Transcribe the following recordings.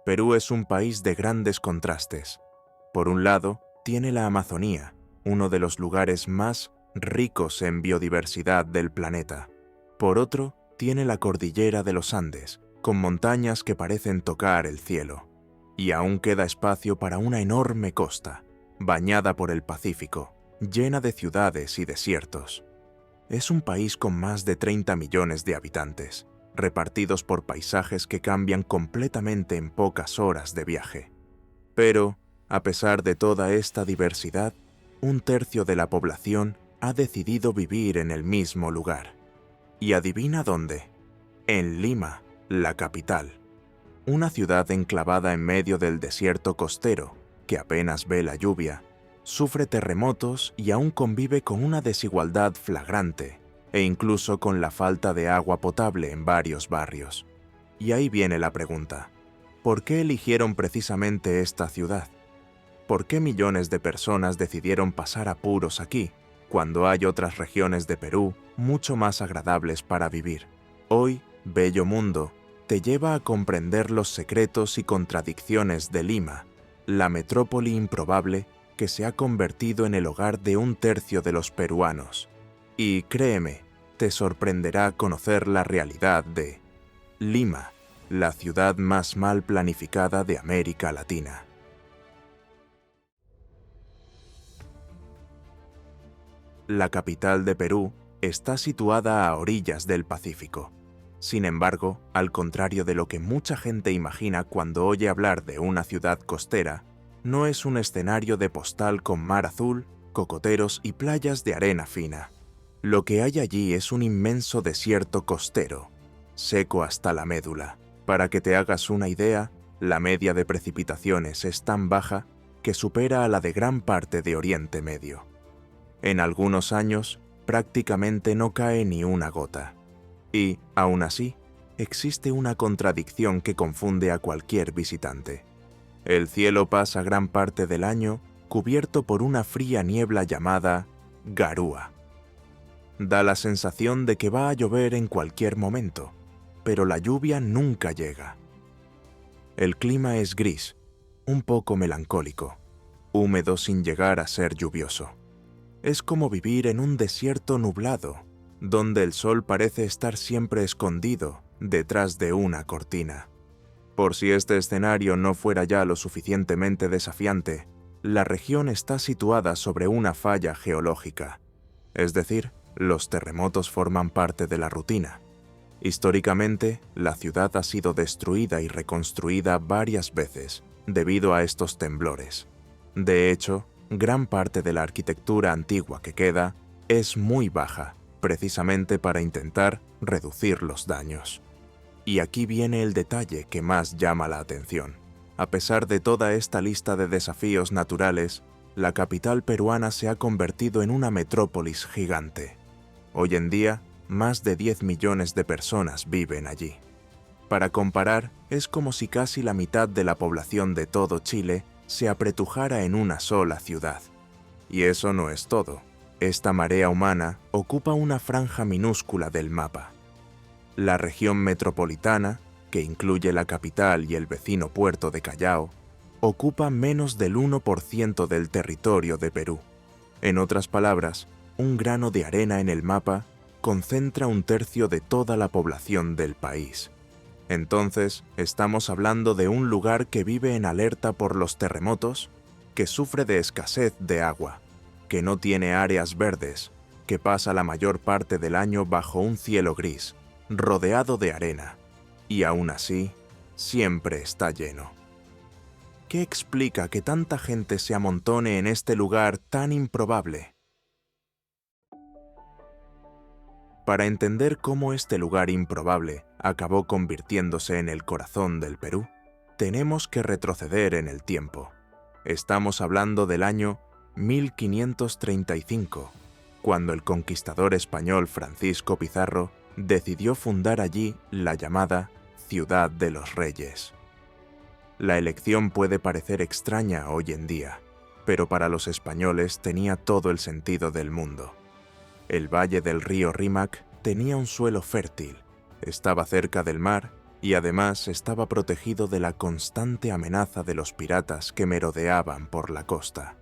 Perú es un país de grandes contrastes. Por un lado, tiene la Amazonía, uno de los lugares más ricos en biodiversidad del planeta. Por otro, tiene la cordillera de los Andes, con montañas que parecen tocar el cielo. Y aún queda espacio para una enorme costa, bañada por el Pacífico, llena de ciudades y desiertos. Es un país con más de 30 millones de habitantes, repartidos por paisajes que cambian completamente en pocas horas de viaje. Pero, a pesar de toda esta diversidad, un tercio de la población ha decidido vivir en el mismo lugar. ¿Y adivina dónde? En Lima, la capital. Una ciudad enclavada en medio del desierto costero, que apenas ve la lluvia, sufre terremotos y aún convive con una desigualdad flagrante, e incluso con la falta de agua potable en varios barrios. Y ahí viene la pregunta: ¿por qué eligieron precisamente esta ciudad? ¿Por qué millones de personas decidieron pasar apuros aquí, cuando hay otras regiones de Perú mucho más agradables para vivir? Hoy, Bello Mundo te lleva a comprender los secretos y contradicciones de Lima, la metrópoli improbable que se ha convertido en el hogar de un tercio de los peruanos. Y créeme, te sorprenderá conocer la realidad de Lima, la ciudad más mal planificada de América Latina. La capital de Perú está situada a orillas del Pacífico. Sin embargo, al contrario de lo que mucha gente imagina cuando oye hablar de una ciudad costera, no es un escenario de postal con mar azul, cocoteros y playas de arena fina. Lo que hay allí es un inmenso desierto costero, seco hasta la médula. Para que te hagas una idea, la media de precipitaciones es tan baja que supera a la de gran parte de Oriente Medio. En algunos años, prácticamente no cae ni una gota. Y, aún así, existe una contradicción que confunde a cualquier visitante. El cielo pasa gran parte del año cubierto por una fría niebla llamada garúa. Da la sensación de que va a llover en cualquier momento, pero la lluvia nunca llega. El clima es gris, un poco melancólico, húmedo sin llegar a ser lluvioso. Es como vivir en un desierto nublado, donde el sol parece estar siempre escondido detrás de una cortina. Por si este escenario no fuera ya lo suficientemente desafiante, la región está situada sobre una falla geológica, es decir, los terremotos forman parte de la rutina. Históricamente, la ciudad ha sido destruida y reconstruida varias veces debido a estos temblores. De hecho, gran parte de la arquitectura antigua que queda es muy baja, precisamente para intentar reducir los daños. Y aquí viene el detalle que más llama la atención. A pesar de toda esta lista de desafíos naturales, la capital peruana se ha convertido en una metrópolis gigante. Hoy en día, más de 10 millones de personas viven allí. Para comparar, es como si casi la mitad de la población de todo Chile se apretujara en una sola ciudad. Y eso no es todo. Esta marea humana ocupa una franja minúscula del mapa. La región metropolitana, que incluye la capital y el vecino puerto de Callao, ocupa menos del 1% del territorio de Perú. En otras palabras, un grano de arena en el mapa concentra un tercio de toda la población del país. Entonces, ¿estamos hablando de un lugar que vive en alerta por los terremotos, que sufre de escasez de agua, que no tiene áreas verdes, que pasa la mayor parte del año bajo un cielo gris, rodeado de arena, y aún así, siempre está lleno? ¿Qué explica que tanta gente se amontone en este lugar tan improbable? Para entender cómo este lugar improbable acabó convirtiéndose en el corazón del Perú, tenemos que retroceder en el tiempo. Estamos hablando del año 1535, cuando el conquistador español Francisco Pizarro decidió fundar allí la llamada Ciudad de los Reyes. La elección puede parecer extraña hoy en día, pero para los españoles tenía todo el sentido del mundo. El valle del río Rímac tenía un suelo fértil, estaba cerca del mar y además estaba protegido de la constante amenaza de los piratas que merodeaban por la costa.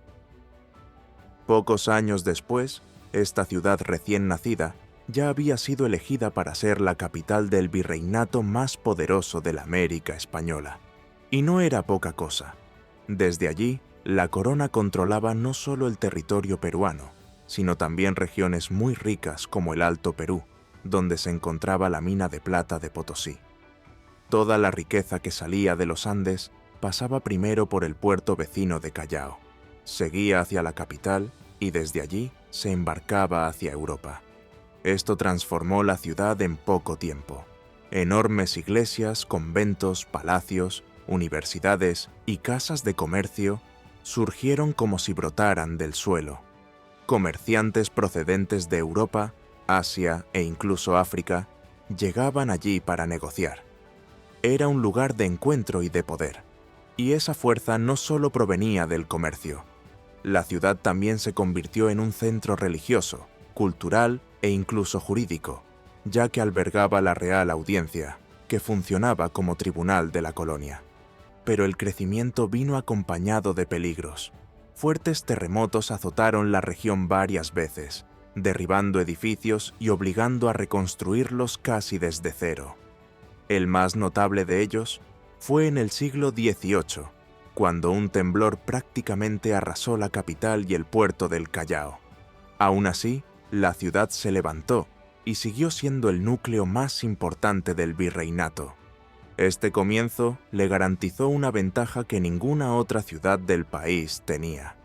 Pocos años después, esta ciudad recién nacida ya había sido elegida para ser la capital del virreinato más poderoso de la América española. Y no era poca cosa. Desde allí, la corona controlaba no solo el territorio peruano, sino también regiones muy ricas como el Alto Perú, donde se encontraba la mina de plata de Potosí. Toda la riqueza que salía de los Andes pasaba primero por el puerto vecino de Callao, seguía hacia la capital y desde allí se embarcaba hacia Europa. Esto transformó la ciudad en poco tiempo. Enormes iglesias, conventos, palacios, universidades y casas de comercio surgieron como si brotaran del suelo. Comerciantes procedentes de Europa, Asia e incluso África llegaban allí para negociar. Era un lugar de encuentro y de poder, y esa fuerza no solo provenía del comercio. La ciudad también se convirtió en un centro religioso, cultural e incluso jurídico, ya que albergaba la Real Audiencia, que funcionaba como tribunal de la colonia. Pero el crecimiento vino acompañado de peligros. Fuertes terremotos azotaron la región varias veces, derribando edificios y obligando a reconstruirlos casi desde cero. El más notable de ellos fue en el siglo XVIII, cuando un temblor prácticamente arrasó la capital y el puerto del Callao. Aún así, la ciudad se levantó y siguió siendo el núcleo más importante del virreinato. Este comienzo le garantizó una ventaja que ninguna otra ciudad del país tenía.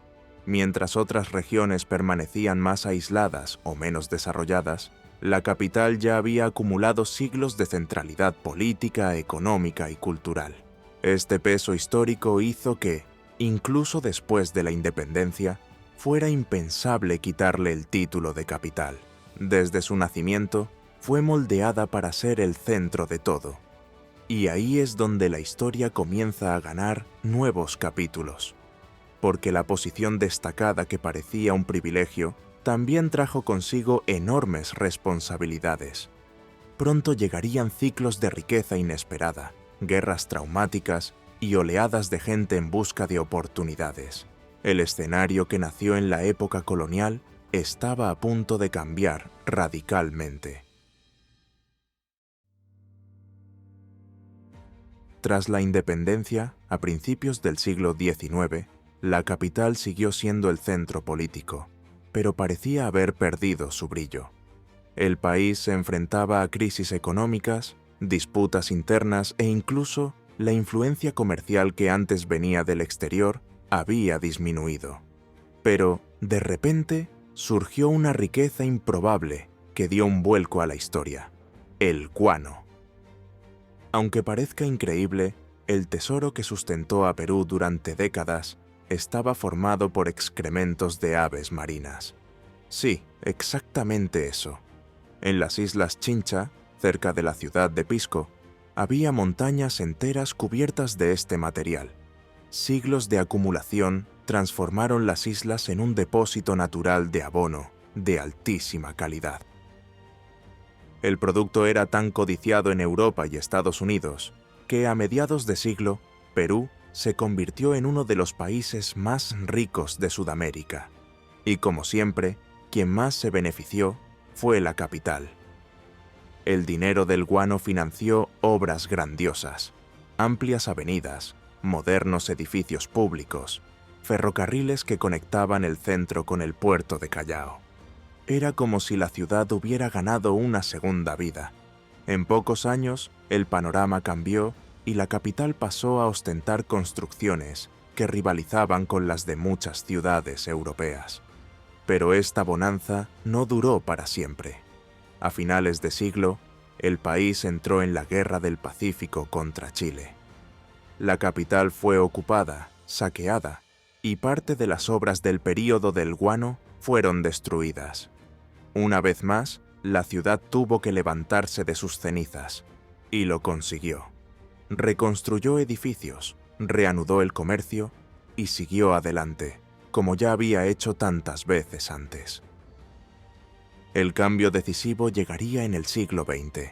Mientras otras regiones permanecían más aisladas o menos desarrolladas, la capital ya había acumulado siglos de centralidad política, económica y cultural. Este peso histórico hizo que, incluso después de la independencia, fuera impensable quitarle el título de capital. Desde su nacimiento, fue moldeada para ser el centro de todo. Y ahí es donde la historia comienza a ganar nuevos capítulos. Porque la posición destacada que parecía un privilegio también trajo consigo enormes responsabilidades. Pronto llegarían ciclos de riqueza inesperada, guerras traumáticas y oleadas de gente en busca de oportunidades. El escenario que nació en la época colonial estaba a punto de cambiar radicalmente. Tras la independencia, a principios del siglo XIX, la capital siguió siendo el centro político, pero parecía haber perdido su brillo. El país se enfrentaba a crisis económicas, disputas internas e incluso la influencia comercial que antes venía del exterior había disminuido. Pero, de repente, surgió una riqueza improbable que dio un vuelco a la historia: el guano. Aunque parezca increíble, el tesoro que sustentó a Perú durante décadas estaba formado por excrementos de aves marinas. Sí, exactamente eso. En las islas Chincha, cerca de la ciudad de Pisco, había montañas enteras cubiertas de este material. Siglos de acumulación transformaron las islas en un depósito natural de abono de altísima calidad. El producto era tan codiciado en Europa y Estados Unidos que a mediados de siglo, Perú se convirtió en uno de los países más ricos de Sudamérica. Y como siempre, quien más se benefició fue la capital. El dinero del guano financió obras grandiosas, amplias avenidas, modernos edificios públicos, ferrocarriles que conectaban el centro con el puerto de Callao. Era como si la ciudad hubiera ganado una segunda vida. En pocos años, el panorama cambió y la capital pasó a ostentar construcciones que rivalizaban con las de muchas ciudades europeas. Pero esta bonanza no duró para siempre. A finales de siglo, el país entró en la Guerra del Pacífico contra Chile. La capital fue ocupada, saqueada, y parte de las obras del período del guano fueron destruidas. Una vez más, la ciudad tuvo que levantarse de sus cenizas, y lo consiguió. Reconstruyó edificios, reanudó el comercio y siguió adelante, como ya había hecho tantas veces antes. El cambio decisivo llegaría en el siglo XX.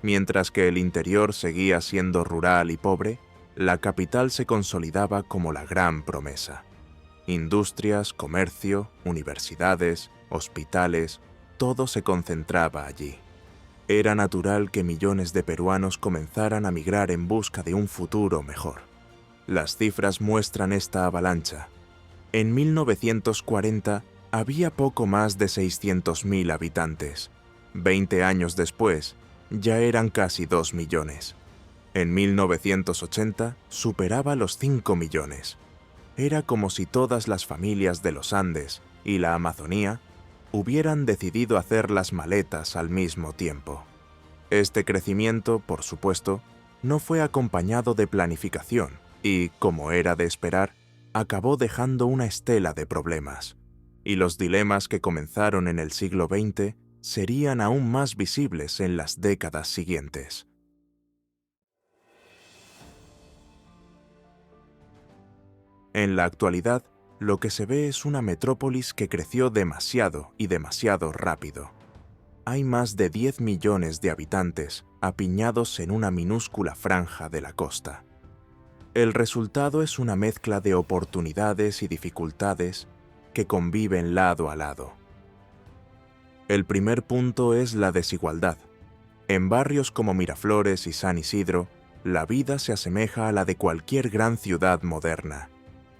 Mientras que el interior seguía siendo rural y pobre, la capital se consolidaba como la gran promesa. Industrias, comercio, universidades, hospitales, todo se concentraba allí. Era natural que millones de peruanos comenzaran a migrar en busca de un futuro mejor. Las cifras muestran esta avalancha. En 1940 había poco más de 600.000 habitantes. 20 años después, ya eran casi 2 millones. En 1980 superaba los 5 millones. Era como si todas las familias de los Andes y la Amazonía hubieran decidido hacer las maletas al mismo tiempo. Este crecimiento, por supuesto, no fue acompañado de planificación y, como era de esperar, acabó dejando una estela de problemas. Y los dilemas que comenzaron en el siglo XX serían aún más visibles en las décadas siguientes. En la actualidad, lo que se ve es una metrópolis que creció demasiado y demasiado rápido. Hay más de 10 millones de habitantes apiñados en una minúscula franja de la costa. El resultado es una mezcla de oportunidades y dificultades que conviven lado a lado. El primer punto es la desigualdad. En barrios como Miraflores y San Isidro, la vida se asemeja a la de cualquier gran ciudad moderna.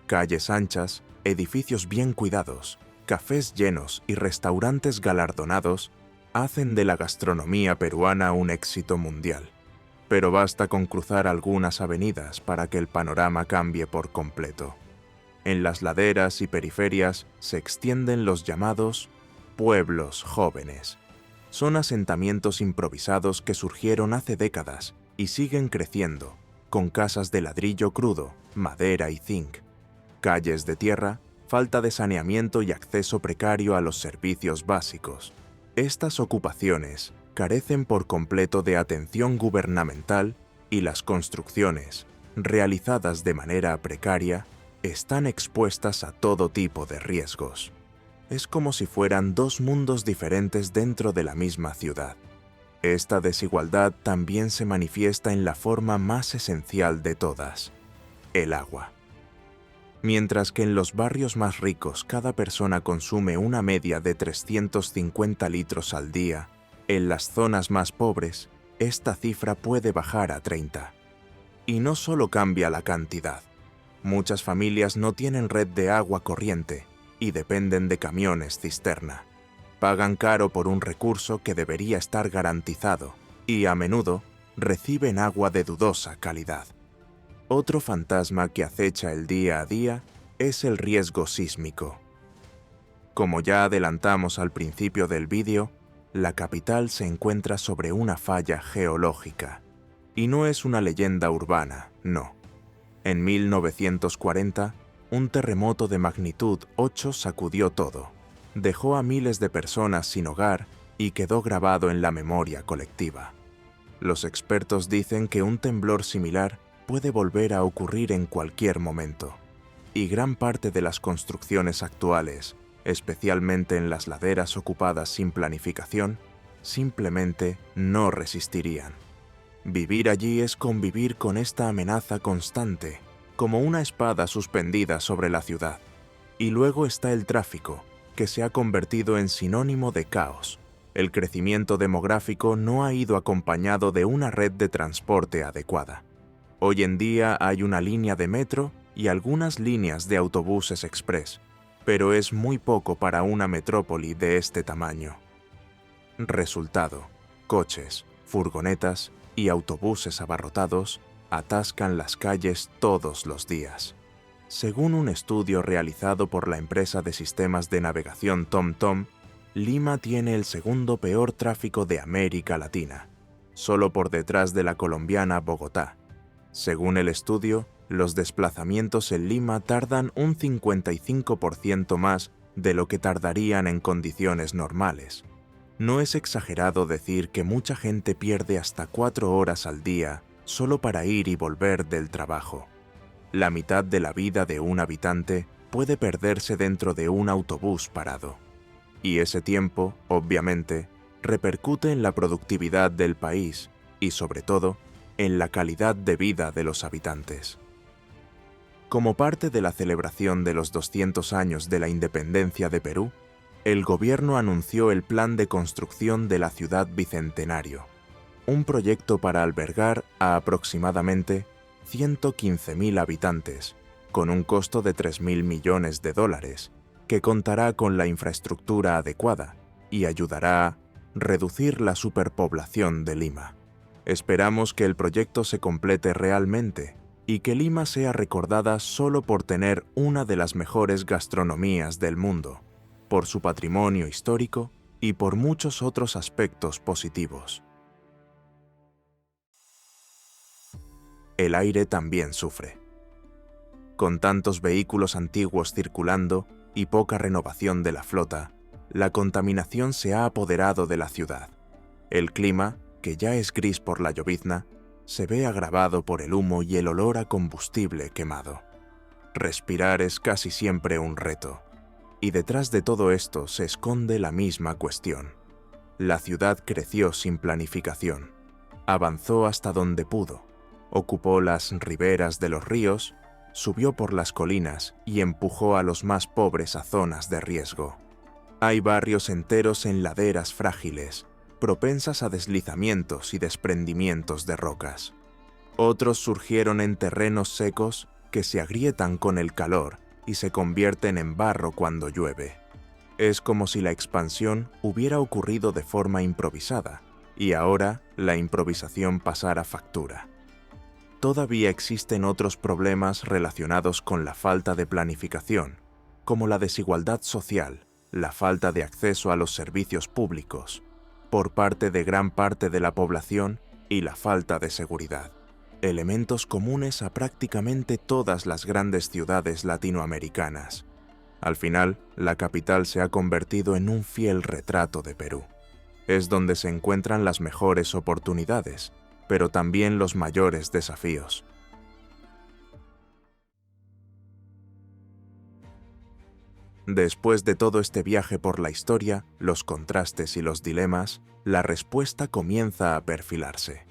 Calles anchas, edificios bien cuidados, cafés llenos y restaurantes galardonados hacen de la gastronomía peruana un éxito mundial. Pero basta con cruzar algunas avenidas para que el panorama cambie por completo. En las laderas y periferias se extienden los llamados pueblos jóvenes. Son asentamientos improvisados que surgieron hace décadas y siguen creciendo, con casas de ladrillo crudo, madera y zinc, calles de tierra, falta de saneamiento y acceso precario a los servicios básicos. Estas ocupaciones carecen por completo de atención gubernamental y las construcciones, realizadas de manera precaria, están expuestas a todo tipo de riesgos. Es como si fueran dos mundos diferentes dentro de la misma ciudad. Esta desigualdad también se manifiesta en la forma más esencial de todas: el agua. Mientras que en los barrios más ricos cada persona consume una media de 350 litros al día, en las zonas más pobres, esta cifra puede bajar a 30. Y no solo cambia la cantidad. Muchas familias no tienen red de agua corriente y dependen de camiones cisterna. Pagan caro por un recurso que debería estar garantizado y, a menudo, reciben agua de dudosa calidad. Otro fantasma que acecha el día a día es el riesgo sísmico. Como ya adelantamos al principio del vídeo, la capital se encuentra sobre una falla geológica. Y no es una leyenda urbana, no. En 1940, un terremoto de magnitud 8 sacudió todo, dejó a miles de personas sin hogar y quedó grabado en la memoria colectiva. Los expertos dicen que un temblor similar puede volver a ocurrir en cualquier momento, y gran parte de las construcciones actuales, especialmente en las laderas ocupadas sin planificación, simplemente no resistirían. Vivir allí es convivir con esta amenaza constante, como una espada suspendida sobre la ciudad. Y luego está el tráfico, que se ha convertido en sinónimo de caos. El crecimiento demográfico no ha ido acompañado de una red de transporte adecuada. Hoy en día hay una línea de metro y algunas líneas de autobuses express, pero es muy poco para una metrópoli de este tamaño. Resultado: coches, furgonetas y autobuses abarrotados atascan las calles todos los días. Según un estudio realizado por la empresa de sistemas de navegación TomTom, Lima tiene el segundo peor tráfico de América Latina, solo por detrás de la colombiana Bogotá. Según el estudio, los desplazamientos en Lima tardan un 55% más de lo que tardarían en condiciones normales. No es exagerado decir que mucha gente pierde hasta 4 horas al día solo para ir y volver del trabajo. La mitad de la vida de un habitante puede perderse dentro de un autobús parado. Y ese tiempo, obviamente, repercute en la productividad del país y, sobre todo, en la calidad de vida de los habitantes. Como parte de la celebración de los 200 años de la independencia de Perú, el gobierno anunció el plan de construcción de la Ciudad Bicentenario, un proyecto para albergar a aproximadamente 115.000 habitantes, con un costo de $3.000 millones, que contará con la infraestructura adecuada y ayudará a reducir la superpoblación de Lima. Esperamos que el proyecto se complete realmente y que Lima sea recordada solo por tener una de las mejores gastronomías del mundo, por su patrimonio histórico y por muchos otros aspectos positivos. El aire también sufre. Con tantos vehículos antiguos circulando y poca renovación de la flota, la contaminación se ha apoderado de la ciudad. El clima, que ya es gris por la llovizna, se ve agravado por el humo y el olor a combustible quemado. Respirar es casi siempre un reto, y detrás de todo esto se esconde la misma cuestión. La ciudad creció sin planificación, avanzó hasta donde pudo, ocupó las riberas de los ríos, subió por las colinas y empujó a los más pobres a zonas de riesgo. Hay barrios enteros en laderas frágiles, propensas a deslizamientos y desprendimientos de rocas. Otros surgieron en terrenos secos que se agrietan con el calor y se convierten en barro cuando llueve. Es como si la expansión hubiera ocurrido de forma improvisada, y ahora la improvisación pasara factura. Todavía existen otros problemas relacionados con la falta de planificación, como la desigualdad social, la falta de acceso a los servicios públicos, por parte de gran parte de la población y la falta de seguridad. Elementos comunes a prácticamente todas las grandes ciudades latinoamericanas. Al final, la capital se ha convertido en un fiel retrato de Perú. Es donde se encuentran las mejores oportunidades, pero también los mayores desafíos. Después de todo este viaje por la historia, los contrastes y los dilemas, la respuesta comienza a perfilarse.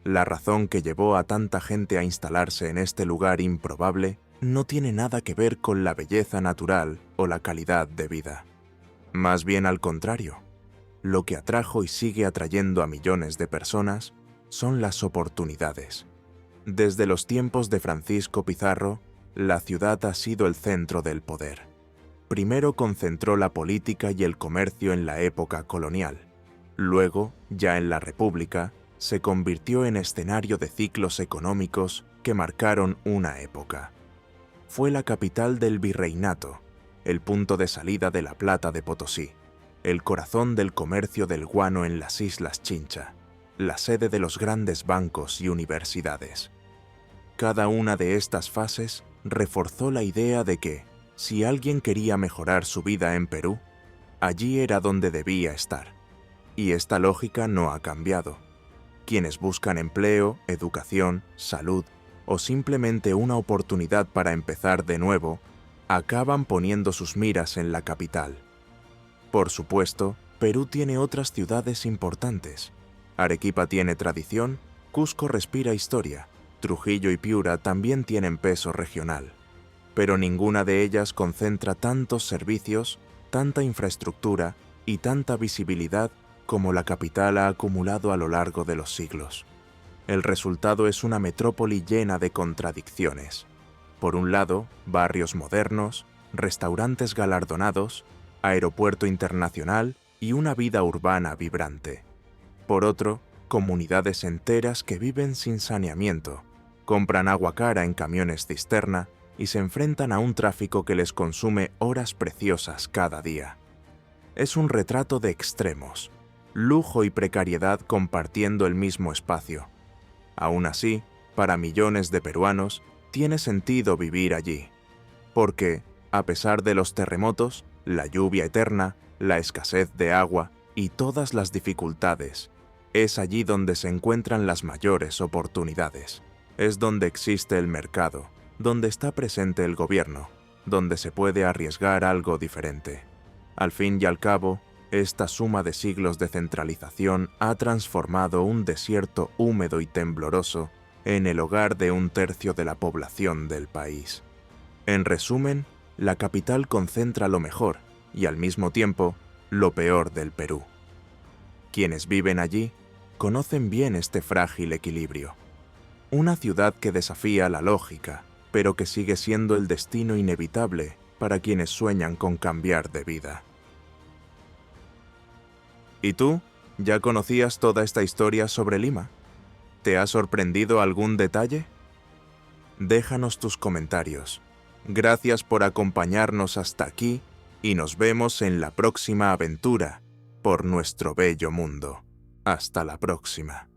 La razón que llevó a tanta gente a instalarse en este lugar improbable no tiene nada que ver con la belleza natural o la calidad de vida. Más bien al contrario, lo que atrajo y sigue atrayendo a millones de personas son las oportunidades. Desde los tiempos de Francisco Pizarro, la ciudad ha sido el centro del poder. Primero concentró la política y el comercio en la época colonial. Luego, ya en la República, se convirtió en escenario de ciclos económicos que marcaron una época. Fue la capital del virreinato, el punto de salida de la plata de Potosí, el corazón del comercio del guano en las Islas Chincha, la sede de los grandes bancos y universidades. Cada una de estas fases reforzó la idea de que, si alguien quería mejorar su vida en Perú, allí era donde debía estar. Y esta lógica no ha cambiado. Quienes buscan empleo, educación, salud o simplemente una oportunidad para empezar de nuevo, acaban poniendo sus miras en la capital. Por supuesto, Perú tiene otras ciudades importantes. Arequipa tiene tradición, Cusco respira historia, Trujillo y Piura también tienen peso regional. Pero ninguna de ellas concentra tantos servicios, tanta infraestructura y tanta visibilidad como la capital ha acumulado a lo largo de los siglos. El resultado es una metrópoli llena de contradicciones. Por un lado, barrios modernos, restaurantes galardonados, aeropuerto internacional y una vida urbana vibrante. Por otro, comunidades enteras que viven sin saneamiento, compran agua cara en camiones cisterna y se enfrentan a un tráfico que les consume horas preciosas cada día. Es un retrato de extremos, lujo y precariedad compartiendo el mismo espacio. Aún así, para millones de peruanos, tiene sentido vivir allí, porque, a pesar de los terremotos, la lluvia eterna, la escasez de agua y todas las dificultades, es allí donde se encuentran las mayores oportunidades. Es donde existe el mercado, donde está presente el gobierno, donde se puede arriesgar algo diferente. Al fin y al cabo, Esta suma de siglos de centralización ha transformado un desierto húmedo y tembloroso en el hogar de un tercio de la población del país. En resumen, la capital concentra lo mejor y al mismo tiempo lo peor del Perú. Quienes viven allí conocen bien este frágil equilibrio. Una ciudad que desafía la lógica, pero que sigue siendo el destino inevitable para quienes sueñan con cambiar de vida. ¿Y tú? ¿Ya conocías toda esta historia sobre Lima? ¿Te ha sorprendido algún detalle? Déjanos tus comentarios. Gracias por acompañarnos hasta aquí y nos vemos en la próxima aventura por nuestro bello mundo. Hasta la próxima.